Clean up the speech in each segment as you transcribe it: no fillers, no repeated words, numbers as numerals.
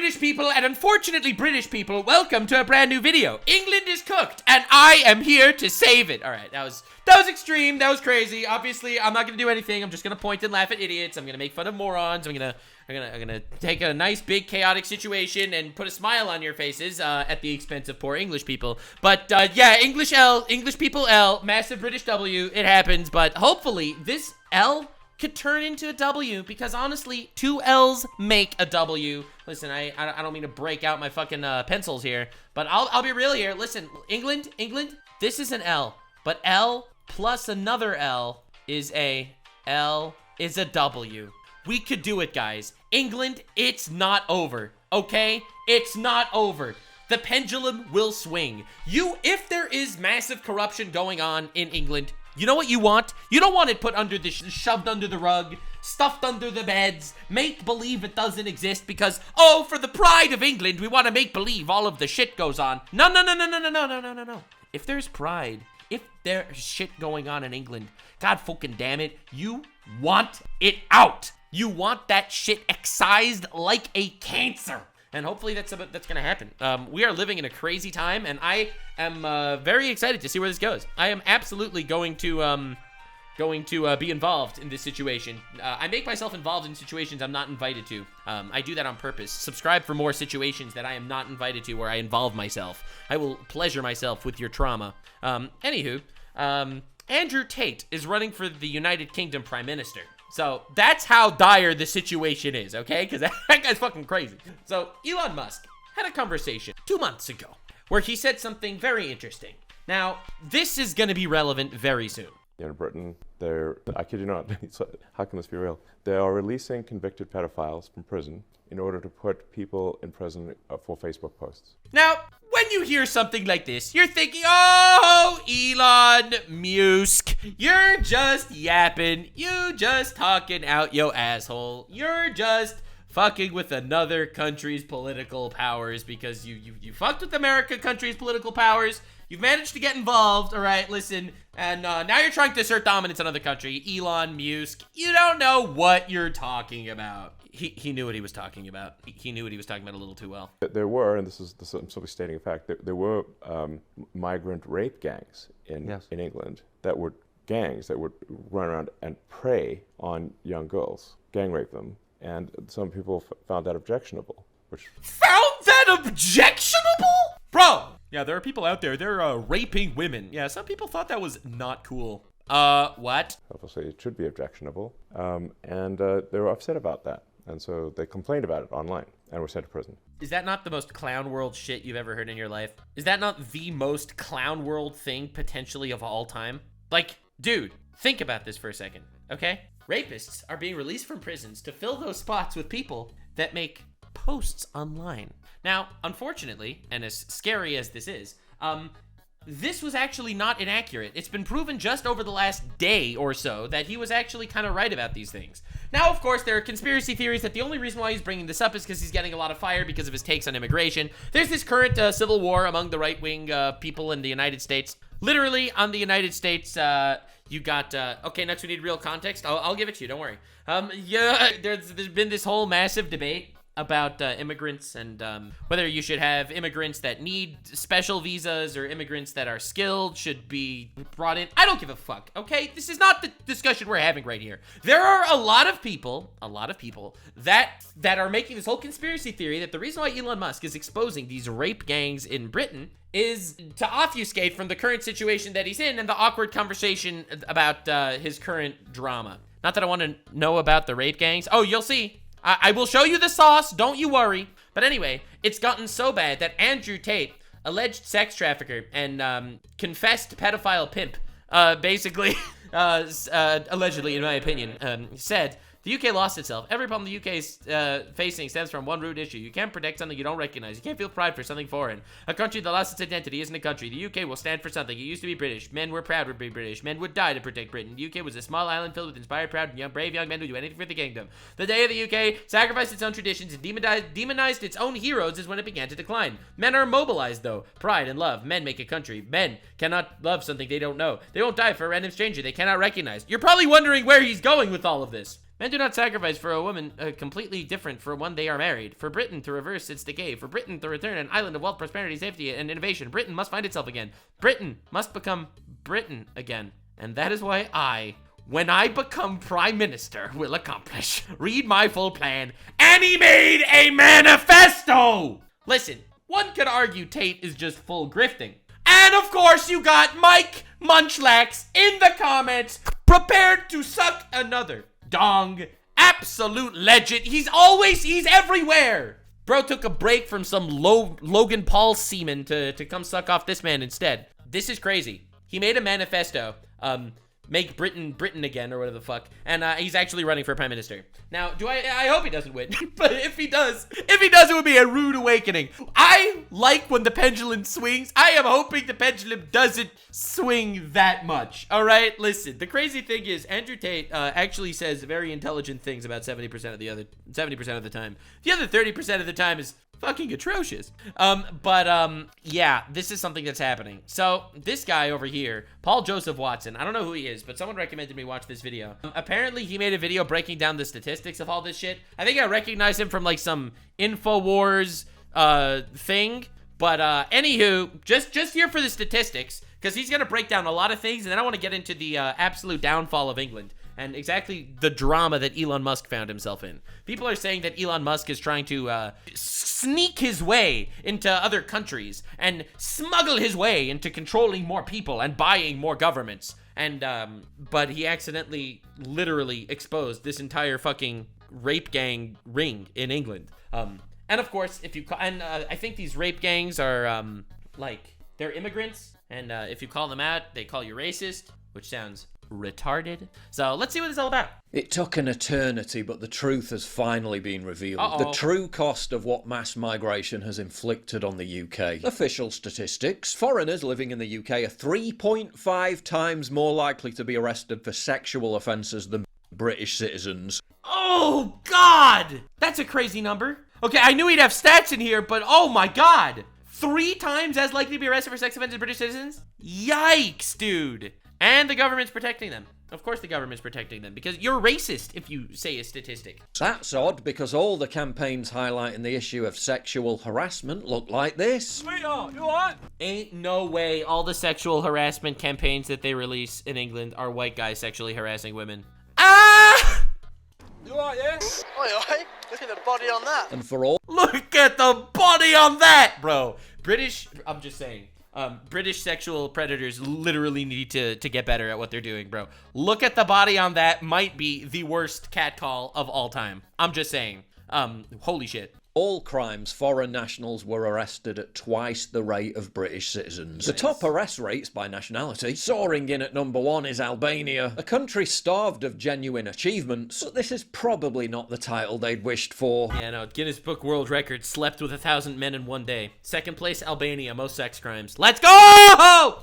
British people, and unfortunately British people, welcome to a brand new video. England is cooked, and I am here to save it. All right, that was extreme. That was crazy. Obviously, I'm not gonna do anything. I'm just gonna point and laugh at idiots. I'm gonna make fun of morons. I'm gonna take a nice big chaotic situation and put a smile on your faces at the expense of poor English people. But yeah, English people L, massive British W. It happens, but hopefully this L could turn into a W, because honestly, 2 L's make a W. Listen, I don't mean to break out my fucking pencils here, but I'll be real here. Listen, England, this is an L, but L plus another L is a W. We could do it, guys. England, it's not over, okay? It's not over. The pendulum will swing. If there is massive corruption going on in England, you know what you want? You don't want it put under shoved under the rug, stuffed under the beds, make believe it doesn't exist because, oh, for the pride of England, we want to make believe all of the shit goes on. No. If there's pride, if there's shit going on in England, God fucking damn it, you want it out. You want that shit excised like a cancer. And hopefully that's gonna happen. We are living in a crazy time, and I am very excited to see where this goes. I am absolutely going to be involved in this situation. I make myself involved in situations I'm not invited to. I do that on purpose. Subscribe for more situations that I am not invited to where I involve myself. I will pleasure myself with your trauma. Anywho, Andrew Tate is running for the United Kingdom Prime Minister. So that's how dire the situation is, okay? Because that guy's fucking crazy. So Elon Musk had a conversation 2 months ago where he said something very interesting. Now, this is going to be relevant very soon. In Britain, I kid you not, how can this be real? They are releasing convicted pedophiles from prison in order to put people in prison for Facebook posts. Now, when you hear something like this, you're thinking, oh, Elon Musk, you're just yapping. You just talking out yo asshole. You're just fucking with another country's political powers because you fucked with America country's political powers. You've managed to get involved, all right, listen, and now you're trying to assert dominance on another country. Elon Musk, you don't know what you're talking about. He knew what he was talking about. He knew what he was talking about a little too well. There were, and this is I'm simply stating a fact, there were migrant rape gangs in England that would run around and prey on young girls, gang rape them, and some people found that objectionable. Found that objectionable? Bro! Yeah, there are people out there, they're raping women. Yeah, some people thought that was not cool. What? Obviously, it should be objectionable, and they were upset about that. And so they complained about it online and were sent to prison. Is that not the most clown world shit you've ever heard in your life? Is that not the most clown world thing potentially of all time? Like, dude, think about this for a second, okay? Rapists are being released from prisons to fill those spots with people that make posts online. Now, unfortunately, and as scary as this is, this was actually not inaccurate. It's been proven just over the last day or so that he was actually kind of right about these things. Now, of course, there are conspiracy theories that the only reason why he's bringing this up is because he's getting a lot of fire because of his takes on immigration. There's this current civil war among the right-wing people in the United States. Literally, on the United States, you got, okay, next we need real context. I'll give it to you, don't worry. Yeah, there's been this whole massive debate about immigrants and whether you should have immigrants that need special visas or immigrants that are skilled should be brought in. I don't give a fuck, okay? This is not the discussion we're having right here. There are a lot of people that are making this whole conspiracy theory that the reason why Elon Musk is exposing these rape gangs in Britain is to obfuscate from the current situation that he's in and the awkward conversation about his current drama. Not that I want to know about the rape gangs. Oh, you'll see. I will show you the sauce, don't you worry. But anyway, it's gotten so bad that Andrew Tate, alleged sex trafficker and confessed pedophile pimp, basically, allegedly, in my opinion, said, the UK lost itself. Every problem the UK is facing stems from one root issue. You can't protect something you don't recognize. You can't feel pride for something foreign. A country that lost its identity isn't a country. The UK will stand for something. It used to be British. Men were proud to be British. Men would die to protect Britain. The UK was a small island filled with inspired, proud, brave young men who do anything for the kingdom. The day of the UK sacrificed its own traditions and demonized its own heroes is when it began to decline. Men are mobilized, though. Pride and love. Men make a country. Men cannot love something they don't know. They won't die for a random stranger they cannot recognize. You're probably wondering where he's going with all of this. Men do not sacrifice for a woman completely different for one they are married. For Britain to reverse its decay. For Britain to return an island of wealth, prosperity, safety, and innovation. Britain must find itself again. Britain must become Britain again. And that is why when I become Prime Minister, will accomplish. Read my full plan. And he made a manifesto! Listen, one could argue Tate is just full grifting. And of course you got Mike Munchlax in the comments, prepared to suck another dong. Absolute legend. He's everywhere. Bro took a break from some Logan Paul semen to come suck off this man instead. This is crazy. He made a manifesto, make Britain again, or whatever the fuck, and he's actually running for prime minister. Now, I hope he doesn't win, but if he does, it would be a rude awakening. I like when the pendulum swings. I am hoping the pendulum doesn't swing that much, all right? Listen, the crazy thing is, Andrew Tate actually says very intelligent things about 70% of the time. The other 30% of the time is fucking atrocious. Yeah, this is something that's happening. So this guy over here, Paul Joseph Watson, I don't know who he is, but someone recommended me watch this video. Apparently he made a video breaking down the statistics of all this shit. I think I recognize him from like some InfoWars thing. But anywho, just here for the statistics, because he's gonna break down a lot of things, and then I want to get into the absolute downfall of England and exactly the drama that Elon Musk found himself in. People are saying that Elon Musk is trying to sneak his way into other countries and smuggle his way into controlling more people and buying more governments. And but he accidentally, literally exposed this entire fucking rape gang ring in England. And of course, I think these rape gangs are like, they're immigrants, and if you call them out, they call you racist, which sounds retarded. So let's see what it's all about. It took an eternity, but the truth has finally been revealed. Uh-oh. The true cost of what mass migration has inflicted on the UK. Official statistics: foreigners living in the UK are 3.5 times more likely to be arrested for sexual offences than British citizens. Oh God, that's a crazy number. Okay, I knew he'd have stats in here, but oh my God, 3 times as likely to be arrested for sex offenses as British citizens? Yikes, dude. And the government's protecting them. Of course the government's protecting them, because you're racist if you say a statistic. That's odd, because all the campaigns highlighting the issue of sexual harassment look like this. Sweetheart, you alright? Ain't no way all the sexual harassment campaigns that they release in England are white guys sexually harassing women. Ah! You alright, yeah? Oi, oi, look at the body on that. And for all Look at the body on that, bro. I'm just saying. British sexual predators literally need to get better at what they're doing, bro. Look at the body on that. Might be the worst catcall of all time. I'm just saying. Holy shit. all crimes, foreign nationals were arrested at twice the rate of British citizens. The top arrest rates by nationality. Soaring in at number 1 is Albania, a country starved of genuine achievements, but this is probably not the title they'd wished for. Yeah, no, Guinness Book World Records slept with 1,000 men in one day. Second place, Albania, most sex crimes. Let's go!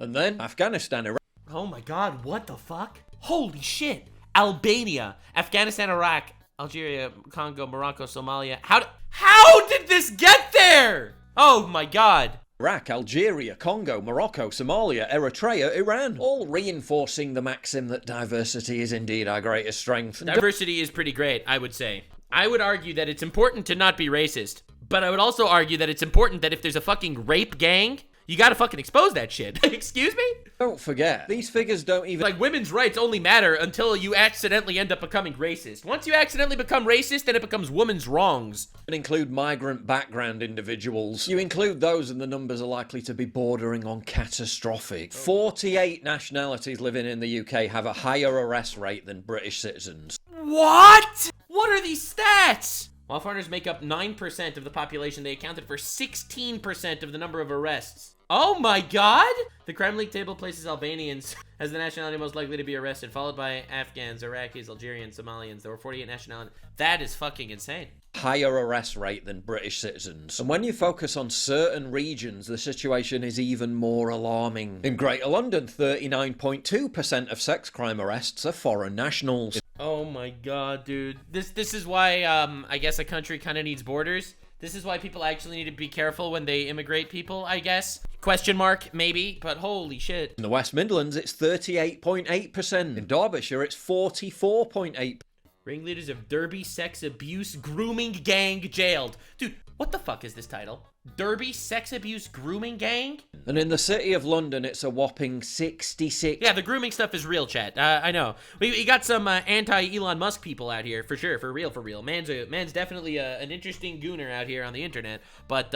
And then Afghanistan, Iraq. Oh my god, what the fuck? Holy shit. Albania, Afghanistan, Iraq, Algeria, Congo, Morocco, Somalia. How did this get there? Oh my god. Iraq, Algeria, Congo, Morocco, Somalia, Eritrea, Iran, all reinforcing the maxim that diversity is indeed our greatest strength. Diversity is pretty great, I would say. I would argue that it's important to not be racist, but I would also argue that it's important that if there's a fucking rape gang, you gotta fucking expose that shit. Excuse me? Don't forget, these figures don't even... Like, women's rights only matter until you accidentally end up becoming racist. Once you accidentally become racist, then it becomes women's wrongs. include migrant background individuals. You include those and the numbers are likely to be bordering on catastrophic. 48 nationalities living in the UK have a higher arrest rate than British citizens. What? What are these stats? While foreigners make up 9% of the population, they accounted for 16% of the number of arrests. Oh my god! The crime league table places Albanians as the nationality most likely to be arrested, followed by Afghans, Iraqis, Algerians, Somalians. There were 48 nationalities. That is fucking insane. Higher arrest rate than British citizens. And when you focus on certain regions, the situation is even more alarming. In Greater London, 39.2% of sex crime arrests are foreign nationals. Oh my god, dude. This is why I guess a country kind of needs borders. This is why people actually need to be careful when they immigrate people, I guess. Question mark, maybe, but holy shit. In the West Midlands, it's 38.8%. In Derbyshire, it's 44.8%. Ringleaders of Derby sex abuse grooming gang jailed. Dude, what the fuck is this title? Derby sex abuse grooming gang? And in the city of London, it's a whopping 66. Yeah, the grooming stuff is real, chat. I know. We got some anti-Elon Musk people out here, for sure, for real. Man's definitely an interesting gooner out here on the internet, but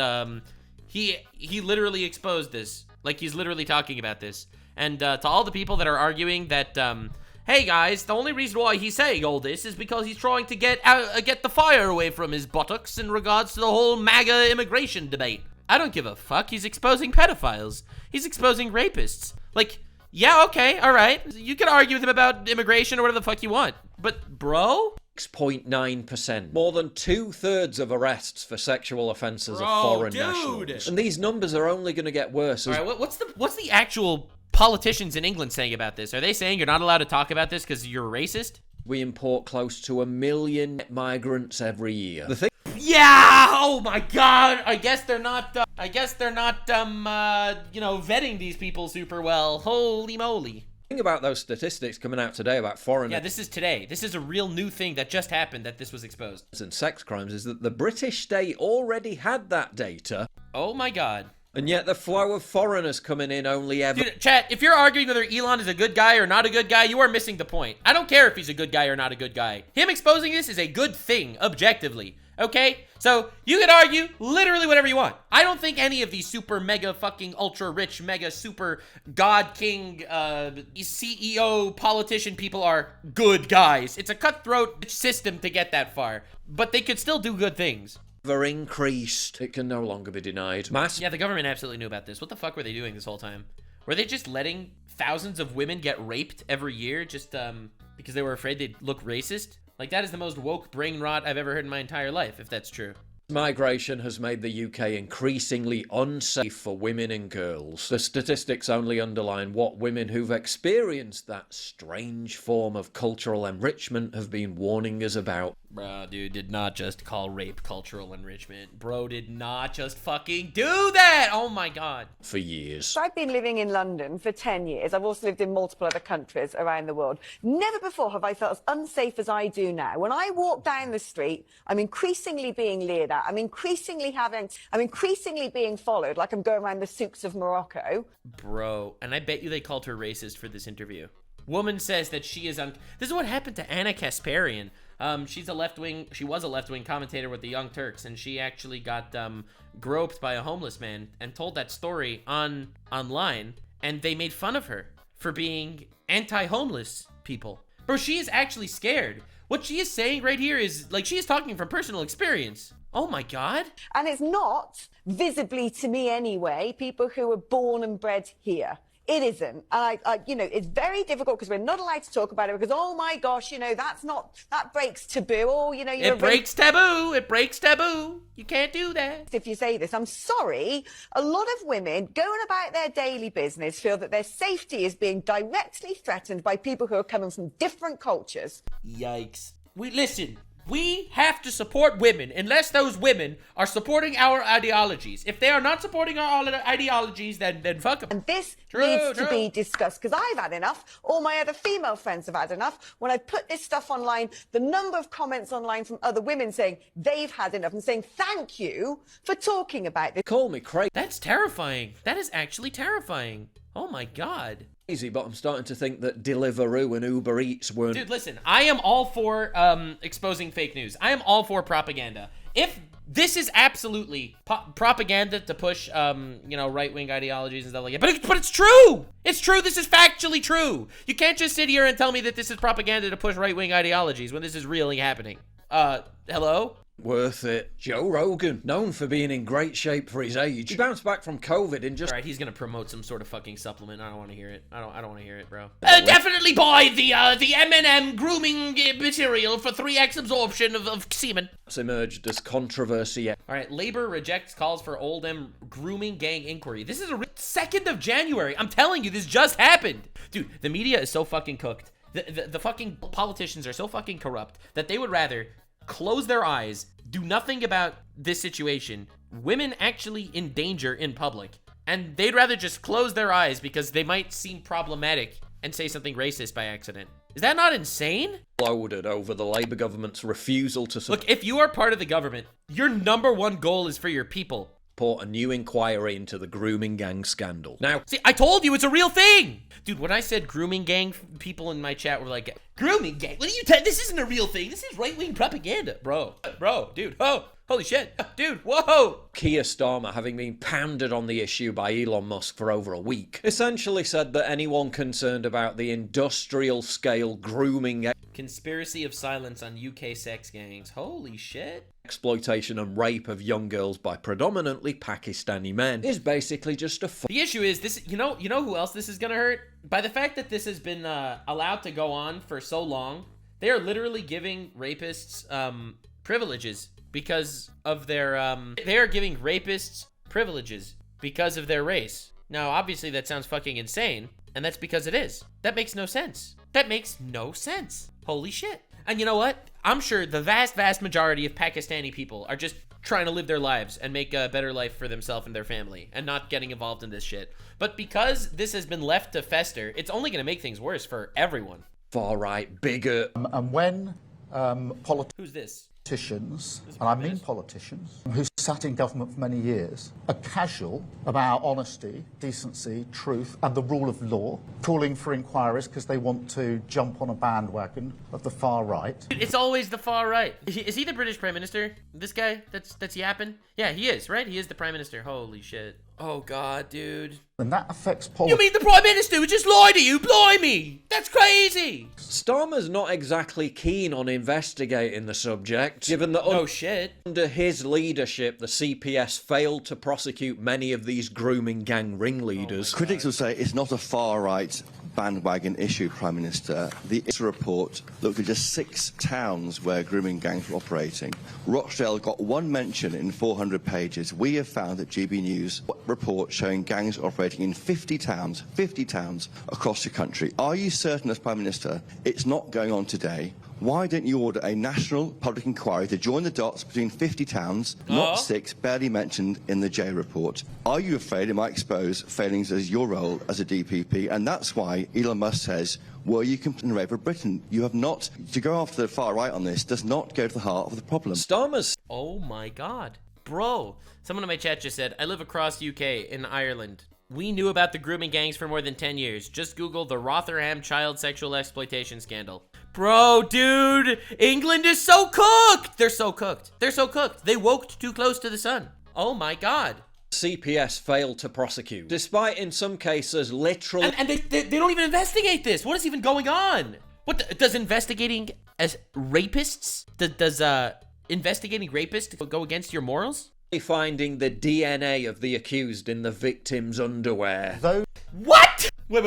he literally exposed this. Like, he's literally talking about this. And to all the people that are arguing that, hey guys, the only reason why he's saying all this is because he's trying to get the fire away from his buttocks in regards to the whole MAGA immigration debate. I don't give a fuck. He's exposing pedophiles. He's exposing rapists. Like, yeah, okay, all right. You can argue with him about immigration or whatever the fuck you want. But, bro? 6.9%. More than 2/3 of arrests for sexual offences are foreign nationals. And these numbers are only going to get worse. All right, what's the actual politicians in England saying about this? Are they saying you're not allowed to talk about this because you're racist? We import close to 1 million migrants every year. Yeah! Oh my god! I guess they're not, vetting these people super well. Holy moly. The thing about those statistics coming out today about foreign... Yeah, this is today. This is a real new thing that just happened that this was exposed. ...and sex crimes is that the British state already had that data. Oh my god. And yet the flow of foreigners coming in only ever... Dude, chat, if you're arguing whether Elon is a good guy or not a good guy, you are missing the point. I don't care if he's a good guy or not a good guy. Him exposing this is a good thing, objectively. Okay? So, you can argue literally whatever you want. I don't think any of these super mega fucking ultra rich, mega super god king, CEO politician people are good guys. It's a cutthroat system to get that far. But they could still do good things. Increased. It can no longer be denied. Yeah, the government absolutely knew about this. What the fuck were they doing this whole time? Were they just letting thousands of women get raped every year just because they were afraid they'd look racist? Like, that is the most woke brain rot I've ever heard in my entire life, if that's true. Migration has made the UK increasingly unsafe for women and girls. The statistics only underline what women who've experienced that strange form of cultural enrichment have been warning us about. Bro, dude did not just call rape cultural enrichment. Bro did not just fucking do that! Oh my god. For years. So I've been living in London for 10 years. I've also lived in multiple other countries around the world. Never before have I felt as unsafe as I do now. When I walk down the street, I'm increasingly being leered at. I'm increasingly being followed like I'm going around the souks of Morocco. Bro, and I bet you they called her racist for this interview. Woman says that she is this is what happened to Anna Kasparian. She was a left-wing commentator with the Young Turks, and she actually got groped by a homeless man and told that story online, and they made fun of her for being anti-homeless people. Bro, she is actually scared. What she is saying right here is, like, she is talking from personal experience. Oh my god. And it's not, visibly to me anyway, people who were born and bred here. It isn't. And it's very difficult because we're not allowed to talk about it because, oh my gosh, that breaks taboo. Oh, it breaks taboo. It breaks taboo. You can't do that. If you say this, I'm sorry. A lot of women going about their daily business feel that their safety is being directly threatened by people who are coming from different cultures. Yikes. Listen. We have to support women unless those women are supporting our ideologies. If they are not supporting our ideologies, then fuck them. And this needs to be discussed because I've had enough. All my other female friends have had enough. When I put this stuff online, the number of comments online from other women saying they've had enough and saying thank you for talking about this. Call me crazy. That's terrifying. That is actually terrifying. Oh my god. But I'm starting to think that Deliveroo and Uber Eats weren't... Dude, listen, I am all for exposing fake news. I am all for propaganda. If this is absolutely propaganda to push, right-wing ideologies and stuff like that, but it's true! It's true, this is factually true! You can't just sit here and tell me that this is propaganda to push right-wing ideologies when this is really happening. Hello? Worth it. Joe Rogan, known for being in great shape for his age. He bounced back from COVID in just... Alright, he's gonna promote some sort of fucking supplement. I don't want to hear it. I don't want to hear it, bro. Definitely buy the M&M grooming material for 3x absorption of semen. It's emerged as controversy. Alright, Labor rejects calls for Old M grooming gang inquiry. This is 2nd of January. I'm telling you, this just happened. Dude, the media is so fucking cooked. The fucking politicians are so fucking corrupt that they would rather close their eyes, do nothing about this situation, women actually in danger in public, and they'd rather just close their eyes because they might seem problematic and say something racist by accident. Is that not insane? Loaded over the Labour government's refusal to Look, if you are part of the government, your #1 goal is for your people. support a new inquiry into the grooming gang scandal. Now, See, I told you it's a real thing. Dude, when I said grooming gang, people in my chat were like, grooming gang? What are you this isn't a real thing. This is right-wing propaganda. Bro, dude, holy shit. Dude, whoa. Keir Starmer, having been pounded on the issue by Elon Musk for over a week, essentially said that anyone concerned about the industrial-scale grooming Conspiracy of silence on UK sex gangs. Holy shit. exploitation and rape of young girls by predominantly Pakistani men is basically just a The issue is this, you know who else this is gonna hurt? By the fact that this has been allowed to go on for so long, they are literally giving rapists privileges because of their they are giving rapists privileges because of their race. Now, obviously that sounds fucking insane, and that's because it is. That makes no sense. That makes no sense. Holy shit. And you know what? I'm sure the vast majority of Pakistani people are just trying to live their lives and make a better life for themselves and their family and not getting involved in this shit. But because this has been left to fester, it's only going to make things worse for everyone. far-right bigot. And when Who's this? politicians, and I mean politicians, who sat in government for many years, are casual about honesty, decency, truth, and the rule of law, calling for inquiries because they want to jump on a bandwagon of the far right. It's always the far right. Is he the British Prime Minister? This guy that's yapping? Yeah, he is, right? He is the Prime Minister. Holy shit. Oh, God, dude. And that affects You politics. mean the Prime Minister would just lie to you? Blimey! That's crazy! Starmer's not exactly keen on investigating the subject, given that Oh, shit. under his leadership, the CPS failed to prosecute many of these grooming gang ringleaders. Critics will say it's not a far-right bandwagon issue, Prime Minister. The ISA report looked at just 6 towns where grooming gangs were operating. Rochdale got 1 mention in 400 pages. We have found at GB News report showing gangs operating in 50 towns across the country. Are you certain as Prime Minister it's not going on today? Why don't you order a national public inquiry to join the dots between 50 towns, not 6, barely mentioned in the J report? Are you afraid it might expose failings as your role as a DPP? And that's why Elon Musk says, were you complicit in rape of Britain? You have not. To go after the far right on this does not go to the heart of the problem. Starmer's Oh, my God. Bro, someone in my chat just said, I live across UK in Ireland. We knew about the grooming gangs for more than 10 years. Just Google the Rotherham child sexual exploitation scandal. Bro, dude, England is so cooked. They're so cooked. They're so cooked. They woke too close to the sun. Oh my God. CPS failed to prosecute, despite in some cases literally And they don't even investigate this. What is even going on? Does investigating as rapists, does investigating rapists go against your morals? finding the DNA of the accused in the victim's underwear. What? Wait.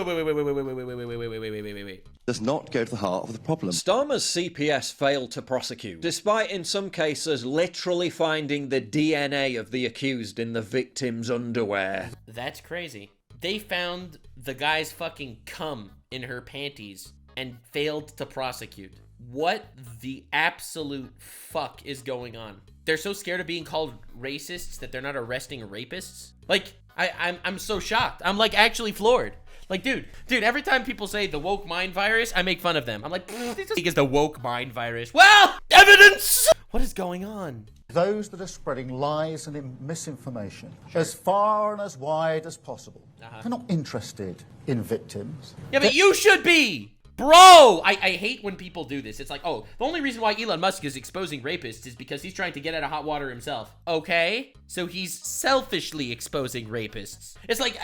Does not go to the heart of the problem. Starmer's CPS failed to prosecute, despite in some cases literally finding the DNA of the accused in the victim's underwear. That's crazy. They found the guy's fucking cum in her panties and failed to prosecute. What the absolute fuck is going on? They're so scared of being called racists that they're not arresting rapists? Like, I'm so shocked. I'm like actually floored. Like, dude, every time people say the woke mind virus, I make fun of them. I'm like, this is the woke mind virus. Well, evidence! What is going on? Those that are spreading lies and misinformation as far and as wide as possible. They're not interested in victims. Yeah, but you should be! Bro, I hate when people do this. It's like, oh, the only reason why Elon Musk is exposing rapists is because he's trying to get out of hot water himself. Okay? So he's selfishly exposing rapists. It's like,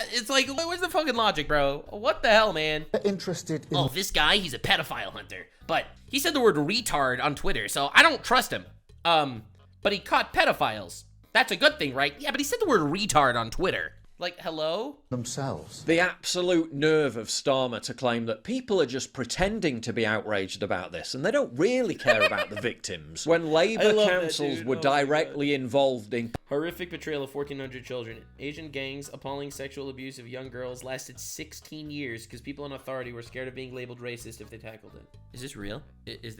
where's the fucking logic, bro? What the hell, man? They're interested in Oh, this guy, he's a pedophile hunter. But he said the word retard on Twitter, so I don't trust him. But he caught pedophiles. That's a good thing, right? Yeah, but he said the word retard on Twitter. Like, hello? Themselves. The absolute nerve of Starmer to claim that people are just pretending to be outraged about this and they don't really care about the victims. When Labour councils were directly involved in horrific betrayal of 1,400 children. Asian gangs' appalling sexual abuse of young girls lasted 16 years because people in authority were scared of being labeled racist if they tackled it. Is this real? Is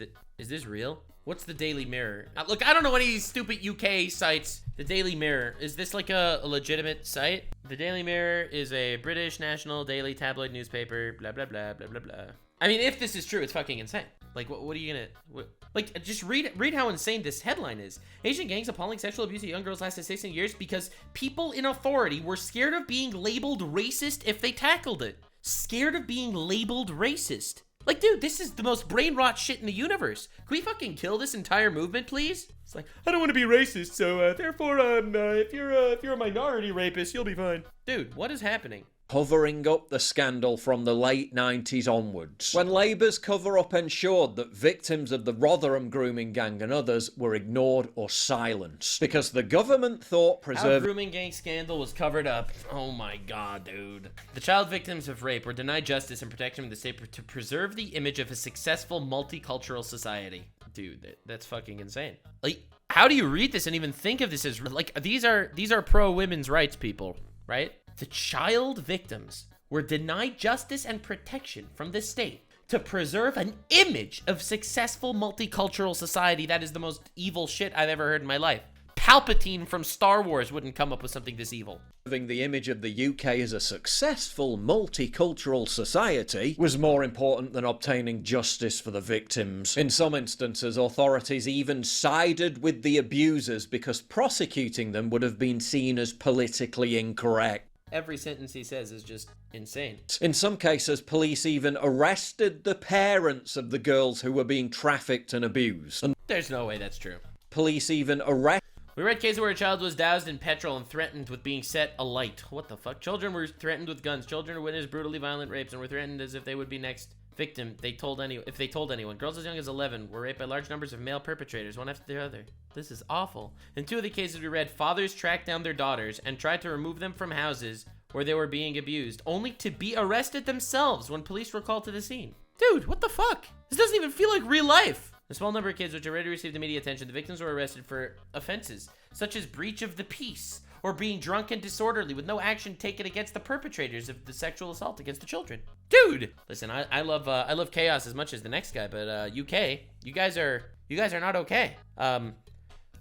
this real? What's the Daily Mirror? Look, I don't know any of these stupid UK sites. The Daily Mirror. Is this like a legitimate site? The Daily Mirror is a British national daily tabloid newspaper. Blah, blah, blah, blah, blah, blah. I mean, if this is true, it's fucking insane. Like, what are you gonna... Like, just read how insane this headline is. Asian gangs' appalling sexual abuse of young girls lasted 16 years because people in authority were scared of being labeled racist if they tackled it. Scared of being labeled racist. Like, dude, this is the most brain rot shit in the universe. Can we fucking kill this entire movement, please? It's like, I don't want to be racist, so therefore, if you're a minority rapist, you'll be fine. Dude, what is happening? Covering up the scandal from the late 90s onwards, when Labour's cover-up ensured that victims of the Rotherham grooming gang and others were ignored or silenced, because the government thought Our grooming gang scandal was covered up. Oh my god, dude. The child victims of rape were denied justice and protection from the state to preserve the image of a successful multicultural society. Dude, that's fucking insane. Like, how do you read this and even think of this as, like, these are pro-women's rights people, right? The child victims were denied justice and protection from the state to preserve an image of successful multicultural society. That is the most evil shit I've ever heard in my life. Palpatine from Star Wars wouldn't come up with something this evil. Having the image of the UK as a successful multicultural society was more important than obtaining justice for the victims. In some instances, authorities even sided with the abusers because prosecuting them would have been seen as politically incorrect. Every sentence he says is just insane. In some cases, police even arrested the parents of the girls who were being trafficked and abused. And there's no way that's true. Police even arrested... We read cases where a child was doused in petrol and threatened with being set alight. What the fuck? Children were threatened with guns. Children who witnessed brutally violent rapes and were threatened as if they would be next victim if they told anyone. Girls as young as 11 were raped by large numbers of male perpetrators, one after the other. This is awful. In 2 of the cases we read, fathers tracked down their daughters and tried to remove them from houses where they were being abused, only to be arrested themselves when police were called to the scene. Dude, what the fuck? This doesn't even feel like real life. A small number of kids which already received the media attention, the victims were arrested for offenses such as breach of the peace or being drunk and disorderly with no action taken against the perpetrators of the sexual assault against the children. Dude, listen, I love chaos as much as the next guy, but UK, you guys are not okay.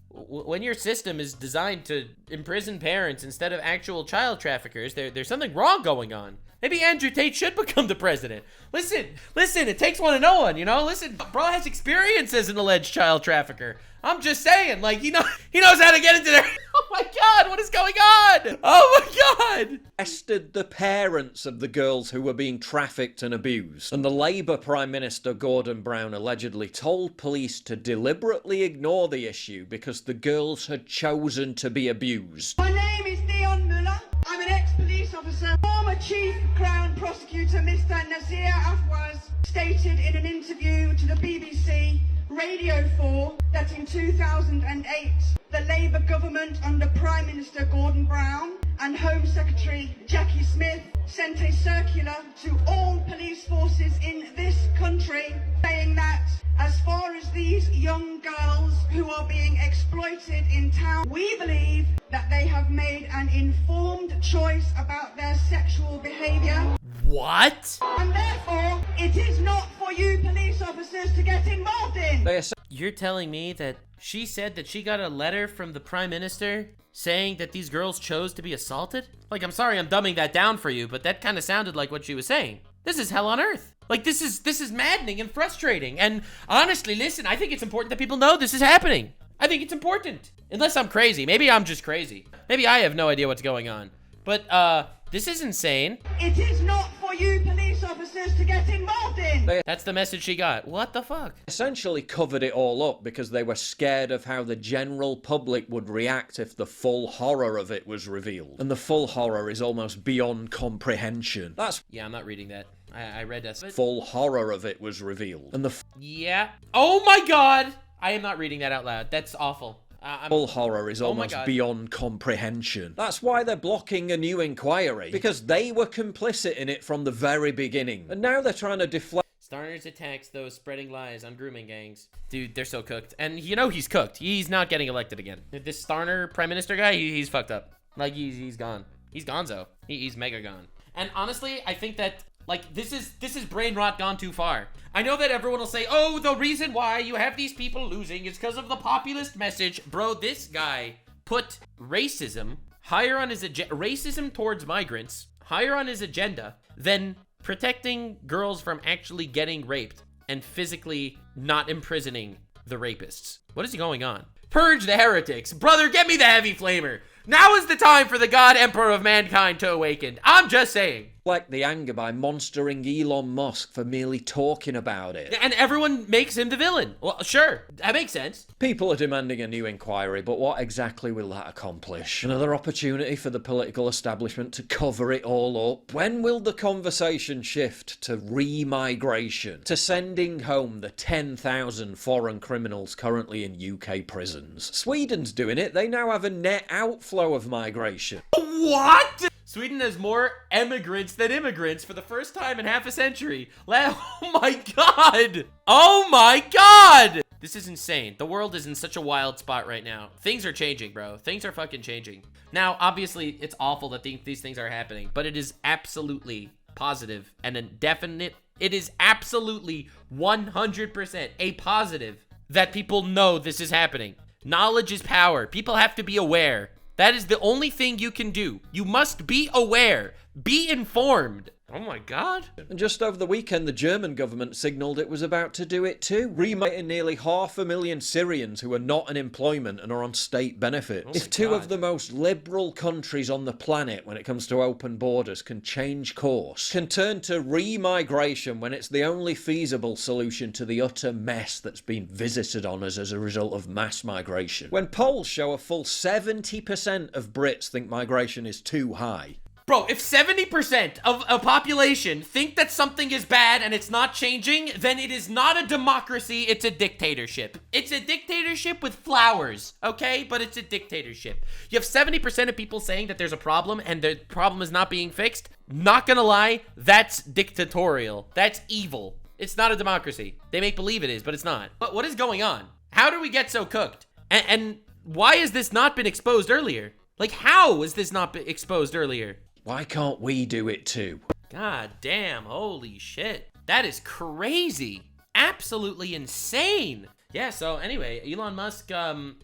When your system is designed to imprison parents instead of actual child traffickers, there's something wrong going on. Maybe Andrew Tate should become the president. Listen, it takes one to know one, you know? Listen, bro has experience as an alleged child trafficker. I'm just saying, like, he knows how to get into there. Oh my God, what is going on? Oh my God. Arrested the parents of the girls who were being trafficked and abused. And the Labour Prime Minister Gordon Brown allegedly told police to deliberately ignore the issue because the girls had chosen to be abused. My name is Leon Muller. I'm an ex-police officer. Former Chief Crown Prosecutor Mr. Nazir Afwaz stated in an interview to the BBC Radio 4 that in 2008 the Labour government under Prime Minister Gordon Brown and Home Secretary Jackie Smith sent a circular to all police forces in this country saying that as far as these young girls who are being exploited in town, we believe that they have made an informed choice about their sexual behaviour. What? And therefore, it is not for you police officers to get involved in. You're telling me that she said that she got a letter from the Prime Minister saying that these girls chose to be assaulted? Like, I'm sorry I'm dumbing that down for you, but that kind of sounded like what she was saying. This is hell on earth. Like, this is maddening and frustrating. And honestly, listen, I think it's important that people know this is happening. I think it's important. Unless I'm crazy. Maybe I'm just crazy. Maybe I have no idea what's going on. But, this is insane. It is not for you police officers to get involved in. That's the message she got. What the fuck? Essentially covered it all up because they were scared of how the general public would react if the full horror of it was revealed. And the full horror is almost beyond comprehension. Yeah, I'm not reading that. I read that. Full horror of it was revealed. And yeah. Oh my God! I am not reading that out loud. That's awful. All horror is almost beyond comprehension. That's why they're blocking a new inquiry, because they were complicit in it from the very beginning. And now they're trying to deflect. Starner's attacks those spreading lies on grooming gangs. Dude, they're so cooked. And you know he's cooked. He's not getting elected again. This Starner prime minister guy, he's fucked up. Like, he's gone. He's gonzo. He's mega gone. And honestly, I think that, like, this is brain rot gone too far. I know that everyone will say, oh, the reason why you have these people losing is because of the populist message. Bro, this guy put racism higher on his agenda, racism towards migrants, higher on his agenda than protecting girls from actually getting raped and physically not imprisoning the rapists. What is going on? Purge the heretics. Brother, get me the heavy flamer. Now is the time for the God Emperor of mankind to awaken. I'm just saying. Like the anger by monstering Elon Musk for merely talking about it. And everyone makes him the villain. Well, sure, that makes sense. People are demanding a new inquiry, but what exactly will that accomplish? Another opportunity for the political establishment to cover it all up? When will the conversation shift to remigration? To sending home the 10,000 foreign criminals currently in UK prisons? Sweden's doing it. They now have a net outflow of migration. What? Sweden has more emigrants than immigrants for the first time in half a century. Oh my god! Oh my god! This is insane. The world is in such a wild spot right now. Things are changing, bro. Things are fucking changing. Now, obviously, it's awful that these things are happening, but it is absolutely positive and a definite, it is absolutely 100% a positive that people know this is happening. Knowledge is power. People have to be aware. That is the only thing you can do. You must be aware. Be informed. Oh my god. And just over the weekend, the German government signalled it was about to do it too. Remiting nearly 500,000 Syrians who are not in employment and are on state benefits. If two of the most liberal countries on the planet when it comes to open borders can change course, can turn to remigration when it's the only feasible solution to the utter mess that's been visited on us as a result of mass migration. When polls show a full 70% of Brits think migration is too high. Bro, if 70% of a population think that something is bad and it's not changing, then it is not a democracy, it's a dictatorship. It's a dictatorship with flowers, okay? But it's a dictatorship. You have 70% of people saying that there's a problem and the problem is not being fixed. Not gonna lie, that's dictatorial. That's evil. It's not a democracy. They make believe it is, but it's not. But what is going on? How do we get so cooked? And why has this not been exposed earlier? Like, how has this not been exposed earlier? Why can't we do it too? God damn, holy shit. That is crazy. Absolutely insane. Yeah, so anyway, Elon Musk, Elon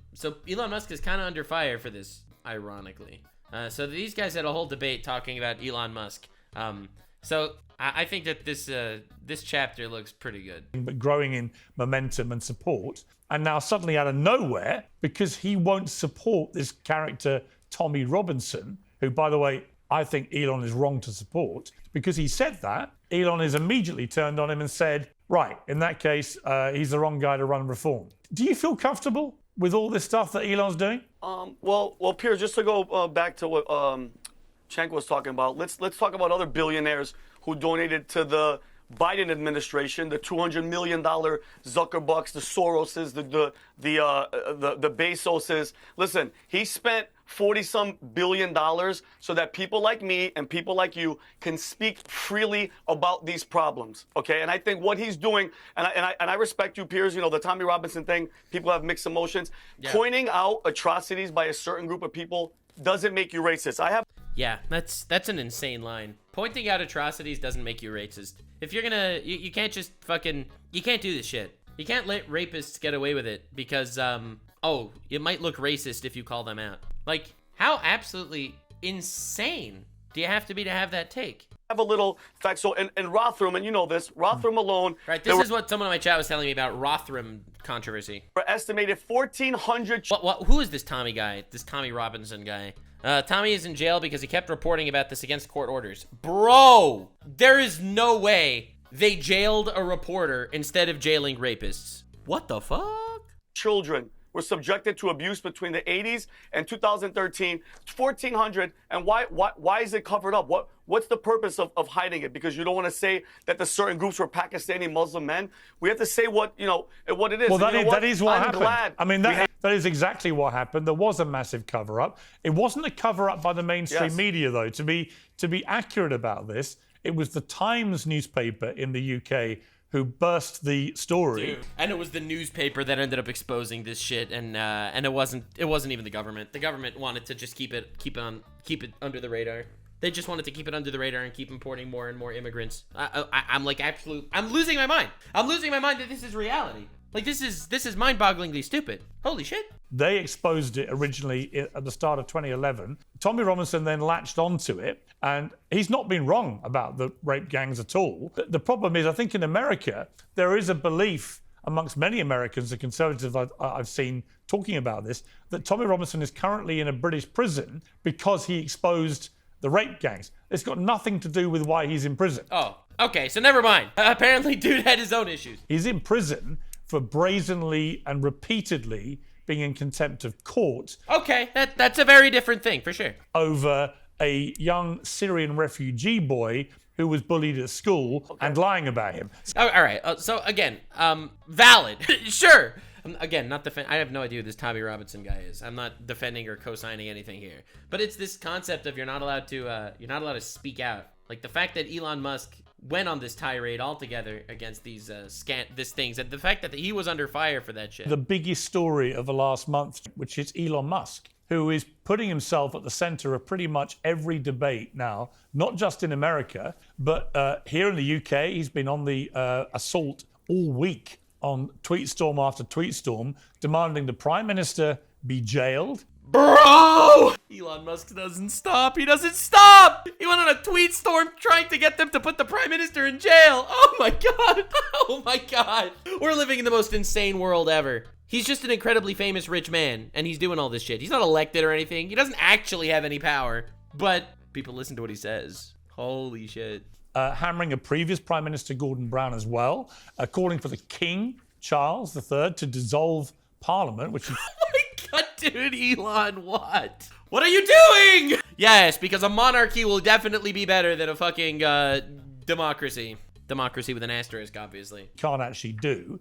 Musk is kind of under fire for this, ironically. So these guys had a whole debate talking about Elon Musk. So I think that this chapter looks pretty good. But growing in momentum and support, and now suddenly out of nowhere, because he won't support this character, Tommy Robinson, who, by the way, I think Elon is wrong to support. Because he said that, Elon has immediately turned on him and said, right, in that case, he's the wrong guy to run reform. Do you feel comfortable with all this stuff that Elon's doing? Well, Piers, just to go back to what Cenk was talking about, let's talk about other billionaires who donated to the Biden administration, the $200 million Zuckerbucks, the Soroses, the Bezoses. Listen, he spent $40-some billion so that people like me and people like you can speak freely about these problems, okay? And I think what he's doing, and I respect you, Piers, you know, the Tommy Robinson thing, people have mixed emotions. Yeah. Pointing out atrocities by a certain group of people doesn't make you racist. Yeah, that's an insane line. Pointing out atrocities doesn't make you racist. If you're gonna, you can't just fucking, you can't do this shit. You can't let rapists get away with it because, oh, it might look racist if you call them out. Like, how absolutely insane do you have to be to have that take? Have a little fact. So, and Rotherham, and you know this, Rotherham alone. Right, this is what someone in my chat was telling me about Rotherham controversy. For estimated 1,400. Who is this Tommy guy? This Tommy Robinson guy? Tommy is in jail because he kept reporting about this against court orders. Bro, there is no way they jailed a reporter instead of jailing rapists. What the fuck? Children were subjected to abuse between the 80s and 2013, 1,400. And why is it covered up? What's the purpose of hiding it? Because you don't want to say that the certain groups were Pakistani Muslim men. We have to say what it is. Well, that is what happened. I mean, That is exactly what happened. There was a massive cover-up. It wasn't a cover-up by the mainstream media, though. To be accurate about this, it was the Times newspaper in the UK who burst the story. Dude. And it was the newspaper that ended up exposing this shit, and it wasn't even the government. The government wanted to just keep it under the radar. They just wanted to keep it under the radar and keep importing more and more immigrants. I'm losing my mind. I'm losing my mind that this is reality. Like, this is mind-bogglingly stupid. Holy shit. They exposed it originally at the start of 2011. Tommy Robinson then latched onto it, and he's not been wrong about the rape gangs at all. The problem is, I think in America, there is a belief amongst many Americans, the conservatives I've seen talking about this, that Tommy Robinson is currently in a British prison because he exposed the rape gangs. It's got nothing to do with why he's in prison. Oh, okay, so never mind. Apparently, dude had his own issues. He's in prison for brazenly and repeatedly being in contempt of court. Okay, that's a very different thing, for sure. Over a young Syrian refugee boy who was bullied at school and lying about him. All right, so again, valid. Sure. Again, I have no idea who this Tommy Robinson guy is. I'm not defending or co-signing anything here. But it's this concept of you're not allowed to speak out. Like the fact that Elon Musk went on this tirade altogether against these things, and the fact that he was under fire for that shit. The biggest story of the last month, which is Elon Musk, who is putting himself at the center of pretty much every debate now, not just in America, but here in the UK. He's been on the assault all week on tweet storm after tweet storm, demanding the Prime Minister be jailed. Bro! Elon Musk doesn't stop. He doesn't stop! He went on a tweet storm trying to get them to put the Prime Minister in jail. Oh my god. Oh my god. We're living in the most insane world ever. He's just an incredibly famous rich man, and he's doing all this shit. He's not elected or anything. He doesn't actually have any power, but people listen to what he says. Holy shit. Hammering a previous Prime Minister, Gordon Brown, as well, calling for the King, Charles III, to dissolve Parliament, which is... Oh my god, dude, Elon, what? What are you doing? Yes, because a monarchy will definitely be better than a fucking democracy. Democracy with an asterisk, obviously. Can't actually do.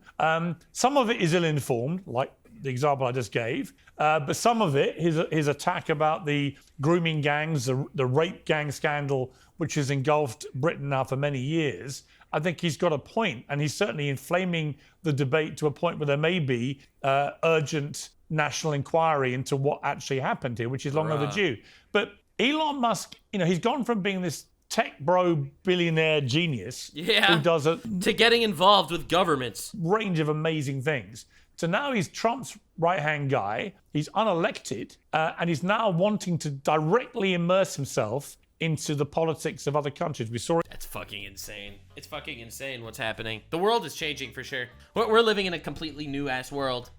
Some of it is ill-informed, like the example I just gave, but some of it, his attack about the grooming gangs, the rape gang scandal, which has engulfed Britain now for many years, I think he's got a point, and he's certainly inflaming the debate to a point where there may be urgent national inquiry into what actually happened here, which is long overdue. But Elon Musk, he's gone from being this tech bro billionaire genius who does to getting involved with governments, range of amazing things, to now he's Trump's right-hand guy. He's unelected, and he's now wanting to directly immerse himself into the politics of other countries. We saw it. That's fucking insane. It's fucking insane what's happening. The world is changing for sure. We're living in a completely new ass world.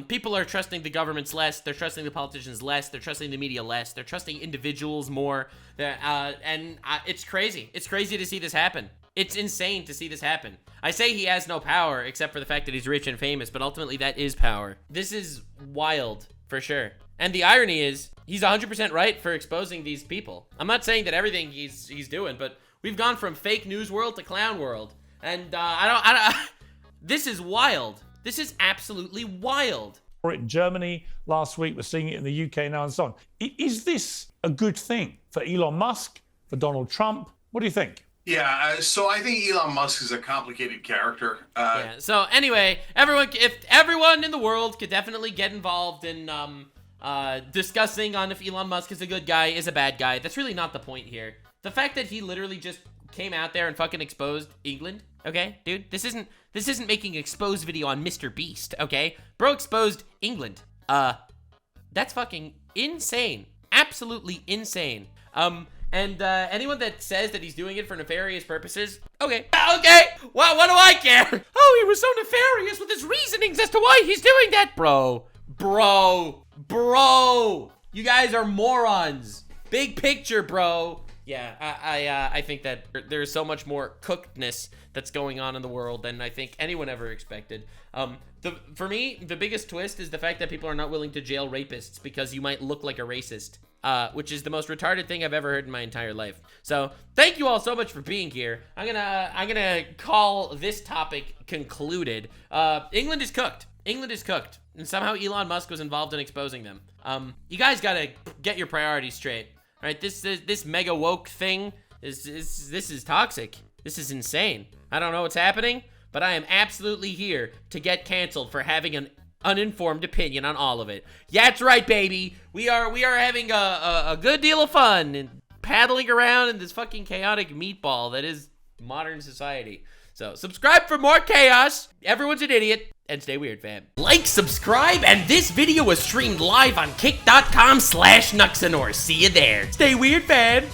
People are trusting the governments less. They're trusting the politicians less. They're trusting the media less. They're trusting individuals more. It's crazy. It's crazy to see this happen. It's insane to see this happen. I say he has no power except for the fact that he's rich and famous, but ultimately that is power. This is wild for sure. And the irony is, he's 100% right for exposing these people. I'm not saying that everything he's doing, but we've gone from fake news world to clown world. And this is wild. This is absolutely wild. We're in Germany last week. We're seeing it in the UK now and so on. Is this a good thing for Elon Musk, for Donald Trump? What do you think? Yeah, so I think Elon Musk is a complicated character. Yeah. So anyway, if everyone in the world could definitely get involved in discussing on if Elon Musk is a good guy, is a bad guy, that's really not the point here. The fact that he literally just came out there and fucking exposed England, okay, dude, this isn't making an exposed video on Mr. Beast, okay? Bro exposed England. That's fucking insane. Absolutely insane. And anyone that says that he's doing it for nefarious purposes, okay, what do I care? Oh, he was so nefarious with his reasonings as to why he's doing that. Bro, you guys are morons. Big picture, bro. Yeah, I think that there's so much more cookedness that's going on in the world than I think anyone ever expected. For me, the biggest twist is the fact that people are not willing to jail rapists because you might look like a racist, which is the most retarded thing I've ever heard in my entire life. So thank you all so much for being here. I'm gonna call this topic concluded. England is cooked. England is cooked, and somehow Elon Musk was involved in exposing them. You guys gotta get your priorities straight. All right, this mega woke thing this is toxic. This is insane. I don't know what's happening, but I am absolutely here to get canceled for having an uninformed opinion on all of it. Yeah, that's right, baby. We are having a good deal of fun and paddling around in this fucking chaotic meatball that is modern society. So subscribe for more chaos. Everyone's an idiot. And stay weird, fam. Like, subscribe, and this video was streamed live on kick.com/Nuxanor. See you there. Stay weird, fam.